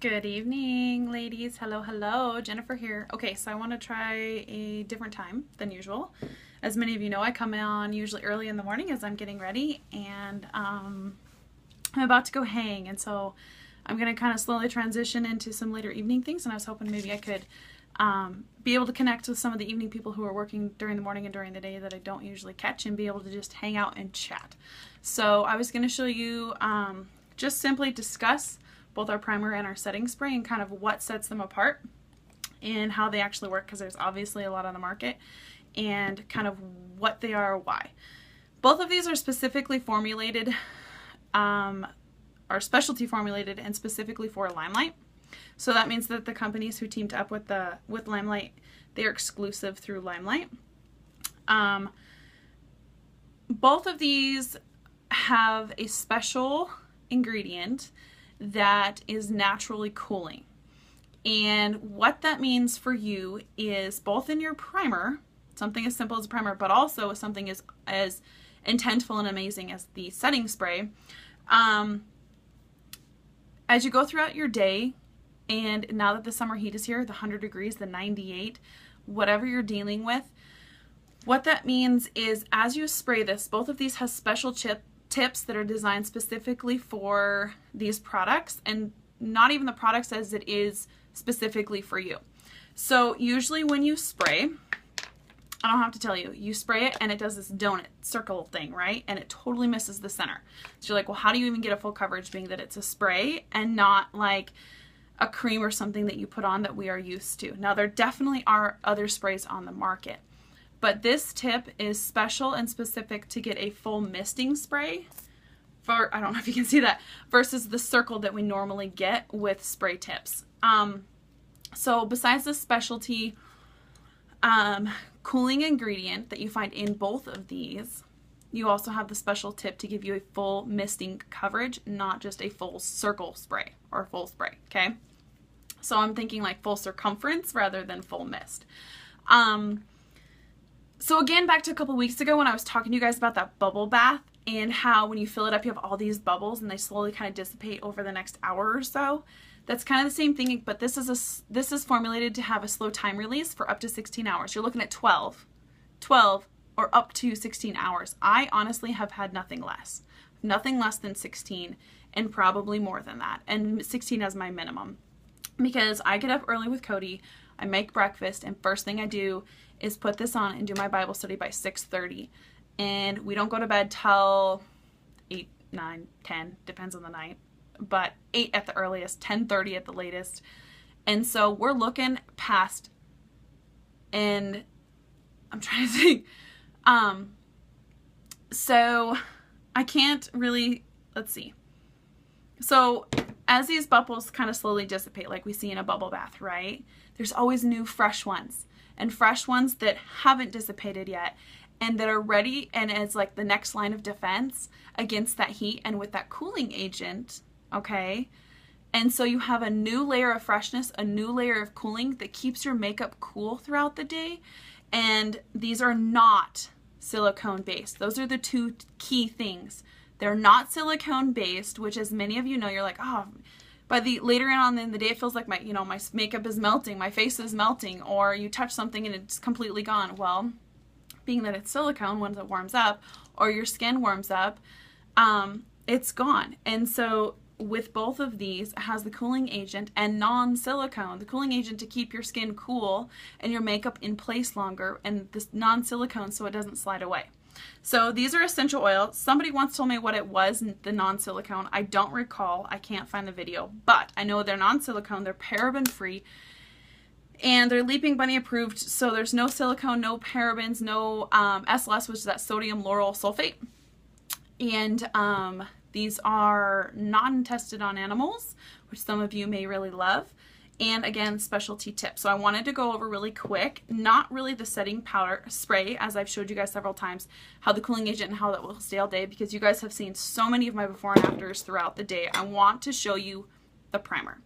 Good evening, ladies. Hello, hello. Jennifer here. Okay, so I want to try a different time than usual. As many of you know, I come on usually early in the morning as I'm getting ready, and I'm about to go hang, and so I'm going to kind of slowly transition into some later evening things, and I was hoping maybe I could be able to connect with some of the evening people who are working during the morning and during the day that I don't usually catch, and be able to just hang out and chat. So I was going to show you just simply discuss both our primer and our setting spray and kind of what sets them apart and how they actually work, because there's obviously a lot on the market, and kind of what they are, why. Both of these are specifically formulated, are specialty formulated and specifically for LimeLIght. So that means that the companies who teamed up with LimeLIght, they're exclusive through LimeLIght. Both of these have a special ingredient that is naturally cooling. And what that means for you is both in your primer, something as simple as a primer, but also something as intentful and amazing as the setting spray. As you go throughout your day, and now that the summer heat is here, the 100 degrees, the 98, whatever you're dealing with, what that means is as you spray this, both of these have special tips that are designed specifically for these products, and not even the products as it is specifically for you. So usually when you spray, I don't have to tell you, you spray it and it does this donut circle thing, right? And it totally misses the center. So you're like, well, how do you even get a full coverage being that it's a spray and not like a cream or something that you put on that we are used to? Now, there definitely are other sprays on the market, but this tip is special and specific to get a full misting spray for, I don't know if you can see that, versus the circle that we normally get with spray tips. So besides the specialty cooling ingredient that you find in both of these, you also have the special tip to give you a full misting coverage, not just a full circle spray or full spray, okay? So I'm thinking like full circumference rather than full mist. So again, back to a couple weeks ago when I was talking to you guys about that bubble bath and how when you fill it up, you have all these bubbles and they slowly kind of dissipate over the next hour or so. That's kind of the same thing, but this is formulated to have a slow time release for up to 16 hours. You're looking at 12 or up to 16 hours. I honestly have had nothing less than 16, and probably more than that, and 16 as my minimum, because I get up early with Cody, I make breakfast, and first thing I do is put this on and do my Bible study by 6:30, and we don't go to bed till 8, 9, 10, depends on the night, but 8 at the earliest, 10:30 at the latest. And so we're looking past, and I'm trying to think, so I can't really, let's see. So as these bubbles kind of slowly dissipate, like we see in a bubble bath, right? There's always new fresh ones, and fresh ones that haven't dissipated yet and that are ready, and as like the next line of defense against that heat and with that cooling agent, okay? And so you have a new layer of freshness, a new layer of cooling that keeps your makeup cool throughout the day. And these are not silicone based. Those are the two key things. They're not silicone based, which, as many of you know, you're like, oh, by the later on in the day, it feels like my makeup is melting, my face is melting, or you touch something and it's completely gone. Well, being that it's silicone, once it warms up or your skin warms up, it's gone. And so with both of these, it has the cooling agent and non-silicone, the cooling agent to keep your skin cool and your makeup in place longer, and this non-silicone so it doesn't slide away. So these are essential oils. Somebody once told me what it was, the non-silicone. I don't recall. I can't find the video, but I know they're non-silicone. They're paraben-free, and they're Leaping Bunny approved. So there's no silicone, no parabens, no SLS, which is that sodium lauryl sulfate. And these are not tested on animals, which some of you may really love. And again, specialty tips. So I wanted to go over really quick, not really the setting powder spray, as I've showed you guys several times, how the cooling agent and how that will stay all day, because you guys have seen so many of my before and afters throughout the day. I want to show you the primer.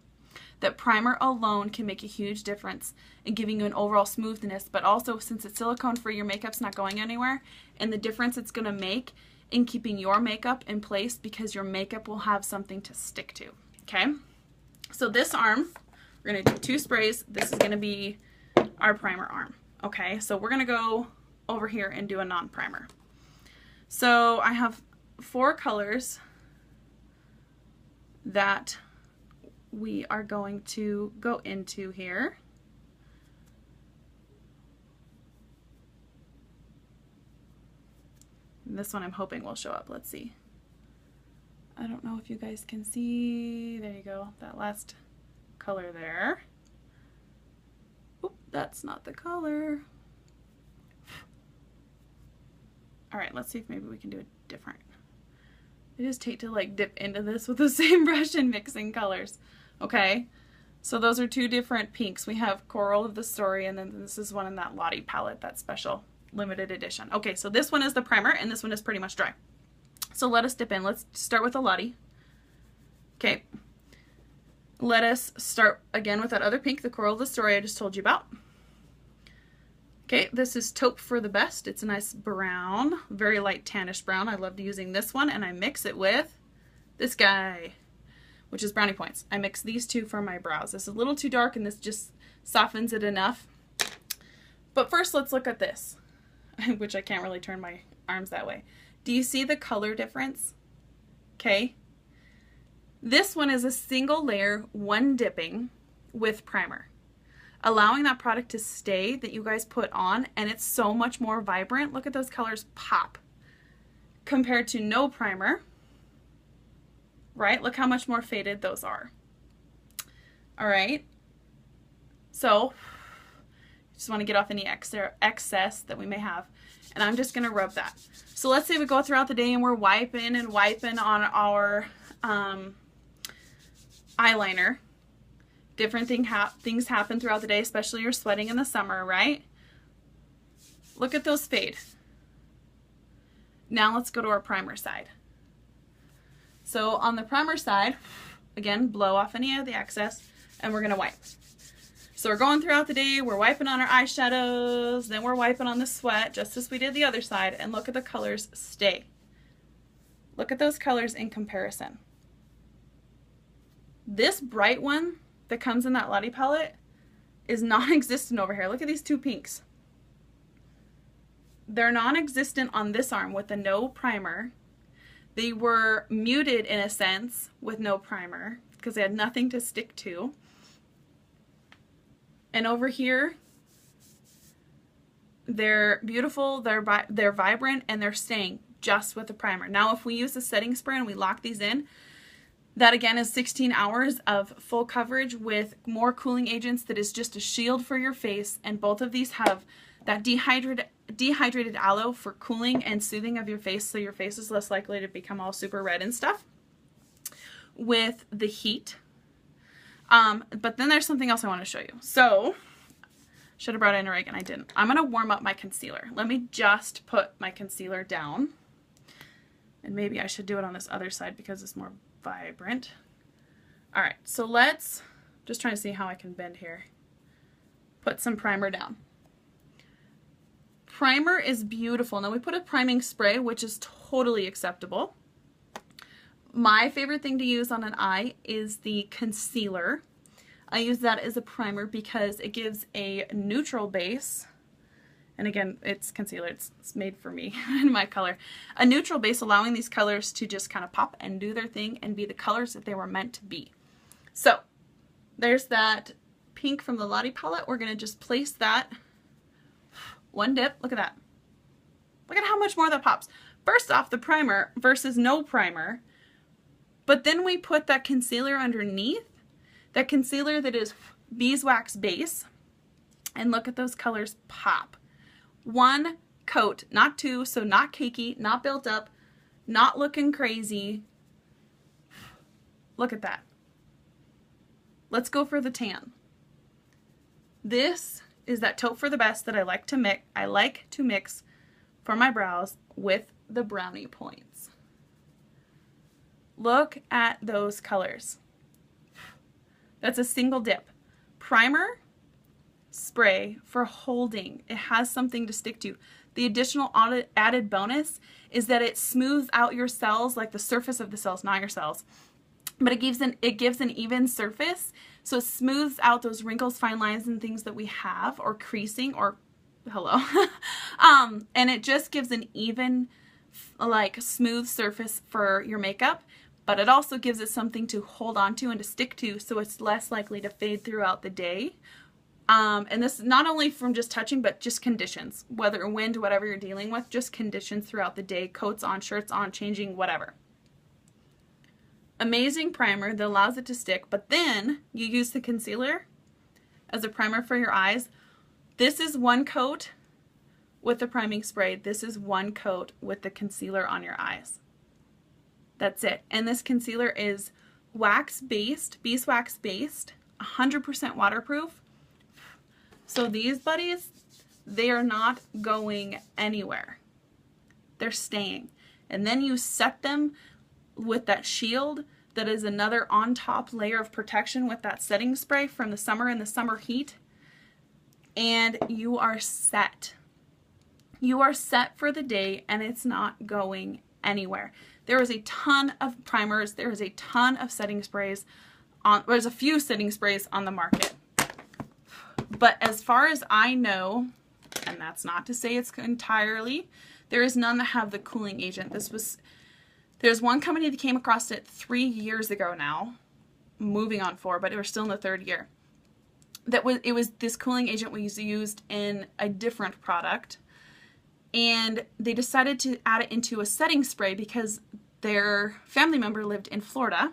That primer alone can make a huge difference in giving you an overall smoothness, but also, since it's silicone free, your makeup's not going anywhere, and the difference it's going to make in keeping your makeup in place, because your makeup will have something to stick to, okay? So this arm, we're going to do 2 sprays. This is going to be our primer arm. Okay, so we're going to go over here and do a non-primer. So I have 4 colors that we are going to go into here. And this one I'm hoping will show up. Let's see. I don't know if you guys can see. There you go. That last color there. Oop, that's not the color. All right, let's see if maybe we can do it different. I just hate to like dip into this with the same brush and mixing colors. Okay, so those are 2 different pinks. We have Coral of the Story, and then this is one in that Lottie palette, that special limited edition. Okay, so this one is the primer, and this one is pretty much dry. So let us dip in. Let's start with the Lottie. Okay, let us start again with that other pink, the Coral of the Story I just told you about. Okay, this is Taupe for the Best. It's a nice brown, very light tannish brown. I loved using this one, and I mix it with this guy, which is Brownie Points. I mix these 2 for my brows. This is a little too dark, and this just softens it enough. But first, let's look at this, which I can't really turn my arms that way. Do you see the color difference? Okay. This one is a single layer, 1 dipping with primer, allowing that product to stay that you guys put on, and it's so much more vibrant. Look at those colors pop compared to no primer, right? Look how much more faded those are. All right. So just want to get off any excess that we may have. And I'm just going to rub that. So let's say we go throughout the day and we're wiping and wiping on our eyeliner. Different things happen throughout the day, especially you're sweating in the summer, right? Look at those fade. Now let's go to our primer side. So on the primer side, again, blow off any of the excess, and we're going to wipe. So we're going throughout the day, we're wiping on our eyeshadows, then we're wiping on the sweat, just as we did the other side, and look at the colors stay. Look at those colors in comparison. This bright one that comes in that Lottie palette is non-existent over here. Look at these 2 pinks. They're non-existent on this arm with the no primer. They were muted in a sense with no primer because they had nothing to stick to. And over here, they're beautiful, they're vibrant, and they're staying just with the primer. Now, if we use the setting spray and we lock these in, that again is 16 hours of full coverage with more cooling agents that is just a shield for your face. And both of these have that dehydrated aloe for cooling and soothing of your face, so your face is less likely to become all super red and stuff with the heat. But then there's something else I want to show you. So, should have brought in a rag and I didn't. I'm going to warm up my concealer. Let me just put my concealer down. And maybe I should do it on this other side because it's more vibrant. All right, so let's, just trying to see how I can bend here. Put some primer down. Primer is beautiful. Now we put a priming spray, which is totally acceptable. My favorite thing to use on an eye is the concealer. I use that as a primer because it gives a neutral base. And again, it's concealer. It's made for me in my color. A neutral base allowing these colors to just kind of pop and do their thing and be the colors that they were meant to be. So there's that pink from the Lottie palette. We're going to just place that. 1 dip. Look at that. Look at how much more that pops. First off, the primer versus no primer. But then we put that concealer underneath, that concealer that is beeswax base, and look at those colors pop. 1 coat, not 2, so not cakey, not built up, not looking crazy. Look at that. Let's go for the tan. This is that Taupe for the Best that I like to mix for my brows with the Brownie Points. Look at those colors. That's a single dip. Primer, spray for holding. It has something to stick to. The additional added bonus is that it smooths out your cells, like the surface of the cells, not your cells, but it gives an even surface, so it smooths out those wrinkles, fine lines, and things that we have, or creasing, or hello. And it just gives an even, like, smooth surface for your makeup, but it also gives it something to hold on to and to stick to, so it's less likely to fade throughout the day. And this is not only from just touching, but just conditions, whether wind, whatever you're dealing with, just conditions throughout the day, coats on, shirts on, changing, whatever. Amazing primer that allows it to stick, but then you use the concealer as a primer for your eyes. This is one coat with the priming spray. This is one coat with the concealer on your eyes. That's it. And this concealer is wax-based, beeswax-based, 100% waterproof. So these buddies, they are not going anywhere. They're staying. And then you set them with that shield that is another on top layer of protection with that setting spray from the summer and the summer heat. And you are set. You are set for the day, and it's not going anywhere. There is a ton of primers. There is a ton of setting sprays. There's a few setting sprays on the market. But as far as I know, and that's not to say it's entirely, there is none that have the cooling agent. There's one company that came across it 3 years ago now, moving on 4, but we're still in the 3rd year. It was this cooling agent was used in a different product, and they decided to add it into a setting spray because their family member lived in Florida,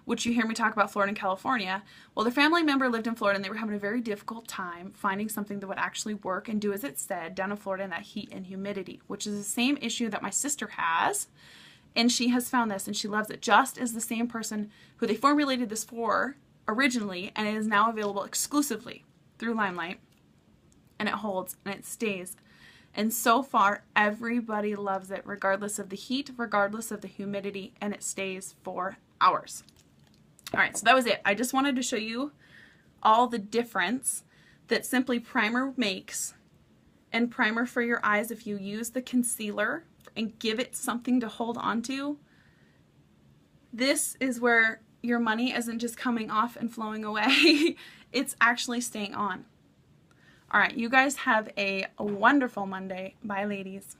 which you hear me talk about Florida and California. Well, their family member lived in Florida, and they were having a very difficult time finding something that would actually work and do as it said down in Florida in that heat and humidity, which is the same issue that my sister has. And she has found this, and she loves it, just as the same person who they formulated this for originally, and it is now available exclusively through LimeLIght, and it holds and it stays. And so far, everybody loves it, regardless of the heat, regardless of the humidity, and it stays for hours. All right, so that was it. I just wanted to show you all the difference that Simply Primer makes, and primer for your eyes if you use the concealer and give it something to hold on to. This is where your money isn't just coming off and flowing away. It's actually staying on. All right, you guys have a wonderful Monday. Bye, ladies.